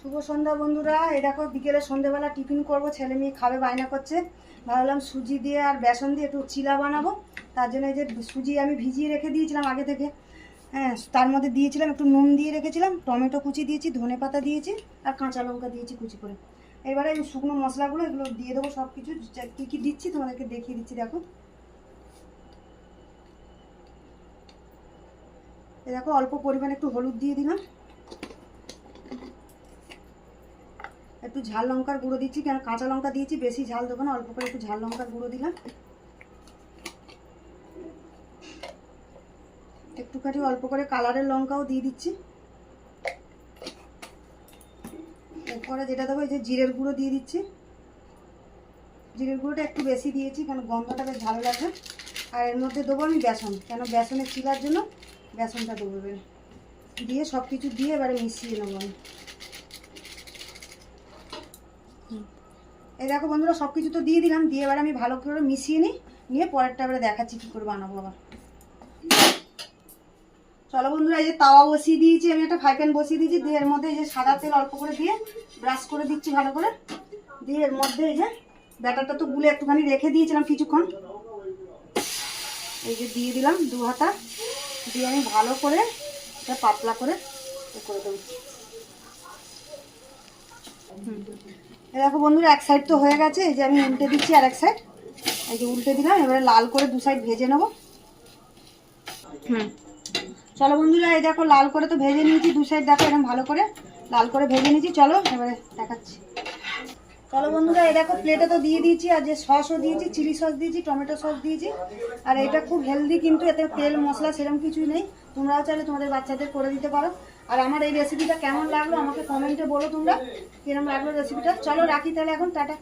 শুভ সন্ধ্যা বন্ধুরা। এই দেখো বিকেলে সন্ধ্যেবেলা টিফিন করব, ছেলে মেয়ে খাবে বায়না করছে। ভাবলাম সুজি দিয়ে আর বেসন দিয়ে একটু চিলা বানাবো। তার জন্য এই যে সুজি আমি ভিজিয়ে রেখে দিয়েছিলাম আগে থেকে। হ্যাঁ, তার মধ্যে দিয়েছিলাম একটু নুন দিয়ে রেখেছিলাম, টমেটো কুচি দিয়েছি, ধনে পাতা দিয়েছি আর কাঁচা লঙ্কা দিয়েছি কুচি করে। এবারে এই শুকনো মশলাগুলো এগুলো দিয়ে দেবো, সব কিছু কী কী দিচ্ছি তোমাদেরকে দেখিয়ে দিচ্ছি। দেখো এই দেখো অল্প পরিমাণে একটু হলুদ দিয়ে দিলাম, একটু ঝাল লঙ্কার গুঁড়ো দিচ্ছি, কেন কাঁচা লঙ্কা দিয়েছি, বেশি ঝাল দেবো না, অল্প করে একটু ঝাল লঙ্কার গুঁড়ো দিলাম। একটুখানি অল্প করে কালারের লঙ্কাও দিয়ে দিচ্ছি। এরপরে যেটা দেবো এই যে জিরের গুঁড়ো দিয়ে দিচ্ছি। জিরের গুঁড়োটা একটু বেশি দিয়েছি, কেন গন্ধটা বেশ ভালো লাগবে। আর এর মধ্যে দেবো আমি বেসন, কেন বেসনের চিলার জন্য বেসনটা দেবো। এবারে দিয়ে সব কিছু দিয়ে এবারে মিশিয়ে নেবো আমি। এই দেখো বন্ধুরা সব কিছু তো দিয়ে দিলাম, দিয়ে এবার আমি ভালো করে মিশিয়ে নিয়ে পরেরটা এবারে দেখাচ্ছি কী করে বানাবো আবার। চলো বন্ধুরা, এই যে তাওয়া বসিয়ে দিয়েছি, আমি একটা ফ্রাই প্যান বসিয়ে দিয়েছি, দিয়ে এর মধ্যে এই যে সাদা তেল অল্প করে দিয়ে ব্রাশ করে দিচ্ছি ভালো করে। দিয়ে এর মধ্যে এই যে ব্যাটারটা তো গুলে একটুখানি রেখে দিয়েছিলাম কিছুক্ষণ, এই যে দিয়ে দিলাম 2 হাতা। দিয়ে আমি ভালো করে এটা পাতলা করে দেবো। দেখো বন্ধুরা এক সাইড তো হয়ে গেছে, এই যে আমি উল্টে দিচ্ছি আর এক সাইড। এই যে উল্টে দিলাম, এবারে লাল করে 2 সাইড ভেজে নেবো। চলো বন্ধুরা, এই দেখো লাল করে তো ভেজে নিয়েছি 2 সাইড, দেখো এরকম ভালো করে লাল করে ভেজে নিয়েছি। চলো এবারে দেখাচ্ছি। চলো বন্ধুরা, এই দেখো প্লেটে তো দিয়ে দিয়েছি, আর যে সসও দিয়েছি, চিলি সস দিয়েছি, টমেটো সস দিয়েছি। আর এটা খুব হেলদি, কিন্তু এতে তেল মশলা সেরকম কিছুই নেই। তোমরাও চাইলে তোমাদের বাচ্চাদের করে দিতে পারো। আর আমার এই রেসিপিটা কেমন লাগলো আমাকে কমেন্টে বলো তোমরা, কিরকম লাগলো রেসিপিটা। চলো রাখি তাহলে এখন, টাটা।